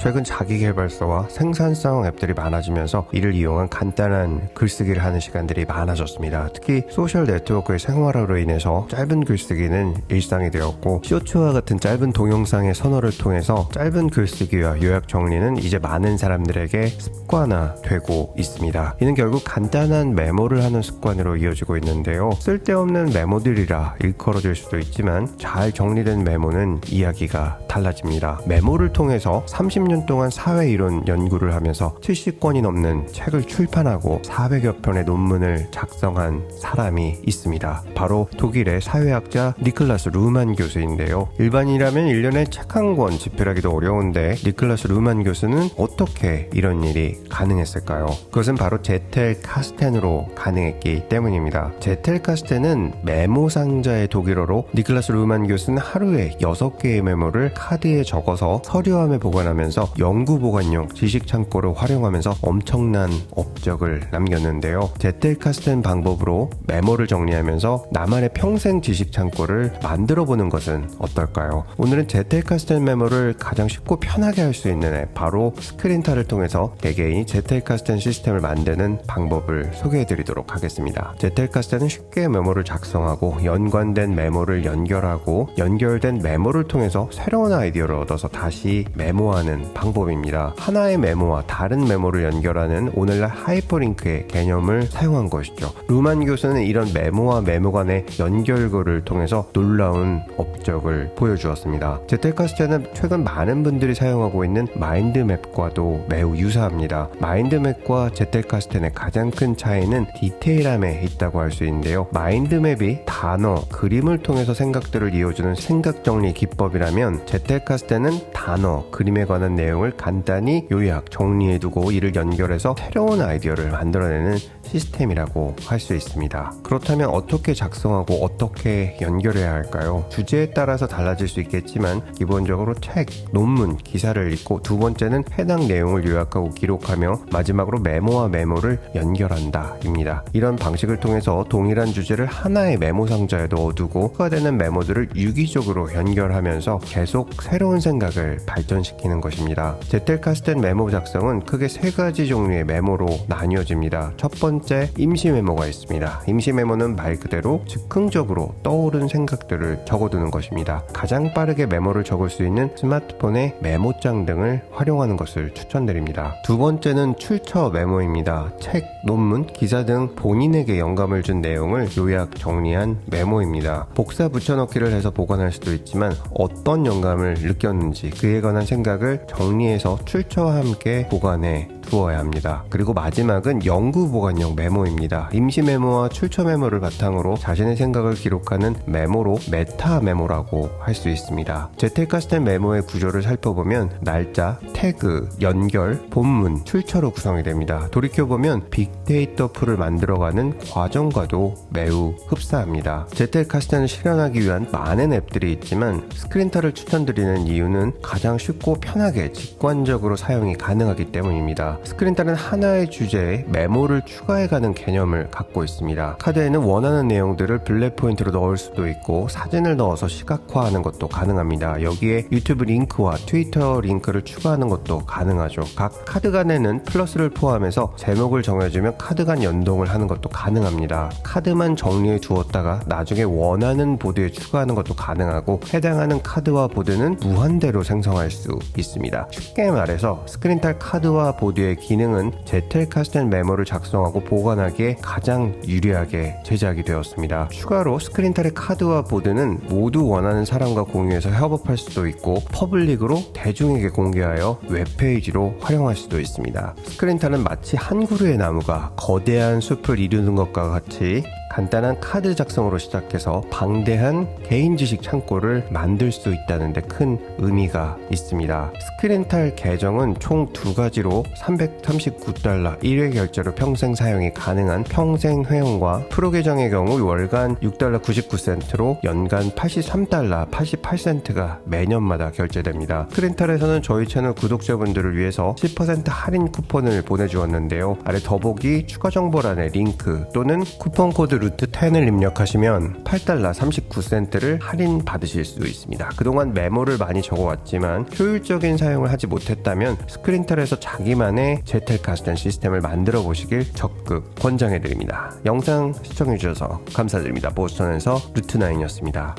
최근 자기계발서와 생산성 앱들이 많아지면서 이를 이용한 간단한 글쓰기를 하는 시간들이 많아졌습니다. 특히 소셜 네트워크의 생활화로 인해서 짧은 글쓰기는 일상이 되었고, 쇼츠와 같은 짧은 동영상의 선호를 통해서 짧은 글쓰기와 요약 정리는 이제 많은 사람들에게 습관화되고 있습니다. 이는 결국 간단한 메모를 하는 습관으로 이어지고 있는데요. 쓸데없는 메모들이라 일컬어질 수도 있지만 잘 정리된 메모는 이야기가 달라집니다. 메모를 통해서 30년 동안 사회이론 연구를 하면서 70권이 넘는 책을 출판하고 400여 편의 논문을 작성한 사람이 있습니다. 바로 독일의 사회학자 니클라스 루만 교수인데요. 일반인이라면 1년에 책 한 권 집필하기도 어려운데 니클라스 루만 교수는 어떻게 이런 일이 가능했을까요? 그것은 바로 제텔 카스텐으로 가능했기 때문입니다. 제텔 카스텐은 메모 상자의 독일어로 니클라스 루만 교수는 하루에 6개의 메모를 카드에 적어서 서류함에 보관하면서 연구 보관용 지식 창고를 활용하면서 엄청난 업적을 남겼는데요. 제텔 카스텐 방법으로 메모를 정리하면서 나만의 평생 지식 창고를 만들어 보는 것은 어떨까요? 오늘은 제텔 카스텐 메모를 가장 쉽고 편하게 할 수 있는 앱, 바로 스크린타를 통해서 개개인이 제텔 카스텐 시스템을 만드는 방법을 소개해 드리도록 하겠습니다. 제텔 카스텐은 쉽게 메모를 작성하고 연관된 메모를 연결하고 연결된 메모를 통해서 새로운 아이디어를 얻어서 다시 메모하는 방법입니다. 하나의 메모와 다른 메모를 연결하는 오늘날 하이퍼링크의 개념을 사용한 것이죠. 루만 교수는 이런 메모와 메모 간의 연결고를 통해서 놀라운 업적을 보여주었습니다. 제텔 카스텐은 최근 많은 분들이 사용하고 있는 마인드맵과도 매우 유사합니다. 마인드맵과 제텔 카스텐의 가장 큰 차이는 디테일함에 있다고 할 수 있는데요. 마인드맵이 단어, 그림을 통해서 생각들을 이어주는 생각정리 기법이라면 제텔 카스텐은 단어, 그림에 관한 내용을 간단히 요약, 정리해두고 이를 연결해서 새로운 아이디어를 만들어내는 시스템이라고 할 수 있습니다. 그렇다면 어떻게 작성하고 어떻게 연결해야 할까요? 주제에 따라서 달라질 수 있겠지만 기본적으로 책, 논문, 기사를 읽고, 두 번째는 해당 내용을 요약하고 기록하며, 마지막으로 메모와 메모를 연결한다 입니다. 이런 방식을 통해서 동일한 주제를 하나의 메모 상자에 넣어두고 추가되는 메모들을 유기적으로 연결하면서 계속 새로운 생각을 발전시키는 것입니다. 제텔 카스텐 메모 작성은 크게 3가지 종류의 메모로 나뉘어집니다. 첫 번째, 임시 메모가 있습니다. 임시 메모는 말 그대로 즉흥적으로 떠오른 생각들을 적어두는 것입니다. 가장 빠르게 메모를 적을 수 있는 스마트폰의 메모장 등을 활용하는 것을 추천드립니다. 두 번째는 출처 메모입니다. 책, 논문, 기사 등 본인에게 영감을 준 내용을 요약 정리한 메모입니다. 복사 붙여넣기를 해서 보관할 수도 있지만 어떤 영감을 느꼈는지 그에 관한 생각을 정리해서 출처와 함께 보관해 두어야 합니다. 그리고 마지막은 연구 보관용 메모입니다. 임시 메모와 출처 메모를 바탕으로 자신의 생각을 기록하는 메모로 메타 메모라고 할 수 있습니다. 제텔 카스텐 메모의 구조를 살펴보면 날짜, 태그, 연결, 본문, 출처로 구성이 됩니다. 돌이켜보면 빅데이터 풀을 만들어가는 과정과도 매우 흡사합니다. 제텔 카스텐을 실현하기 위한 많은 앱들이 있지만 스크린타를 추천드리는 이유는 가장 쉽고 편하게 직관적으로 사용이 가능하기 때문입니다. 스크린타는 하나의 주제에 메모를 추가해가는 개념을 갖고 있습니다. 카드에는 원하는 내용들을 블랙 포인트로 넣을 수도 있고 사진을 넣어서 시각화하는 것도 가능합니다. 여기에 유튜브 링크와 트위터 링크를 추가하는 것도 가능하죠. 각 카드 간에는 플러스를 포함해서 제목을 정해주면 카드 간 연동을 하는 것도 가능합니다. 카드만 정리해 두었다가 나중에 원하는 보드에 추가하는 것도 가능하고, 해당하는 카드와 보드는 무한대로 생성할 수 있습니다. 쉽게 말해서 스크린타 카드와 보드의 기능은 제텔 카스텐 메모를 작성하고 보관하기에 가장 유리하게 제작이 되었습니다. 추가로 스크린탈의 카드와 보드는 모두 원하는 사람과 공유해서 협업할 수도 있고, 퍼블릭으로 대중에게 공개하여 웹페이지로 활용할 수도 있습니다. 스크린탈은 마치 한 그루의 나무가 거대한 숲을 이루는 것과 같이 간단한 카드 작성으로 시작해서 방대한 개인 지식 창고를 만들 수 있다는 데 큰 의미가 있습니다. 스크린탈 계정은 총 2가지로 339달러 1회 결제로 평생 사용이 가능한 평생 회원과, 프로 계정의 경우 월간 6달러 99센트로 연간 83달러 88센트가 매년마다 결제됩니다. 스크린탈에서는 저희 채널 구독자분들을 위해서 10% 할인 쿠폰을 보내주었는데요. 아래 더보기 추가 정보란에 링크 또는 쿠폰 코드 루트 10을 입력하시면 $8 39센트를 할인 받으실 수 있습니다. 그동안 메모를 많이 적어왔지만 효율적인 사용을 하지 못했다면 스크린텔에서 자기만의 제텔카스텐 시스템을 만들어 보시길 적극 권장해드립니다. 영상 시청해주셔서 감사드립니다. 보스턴에서 루트9이었습니다.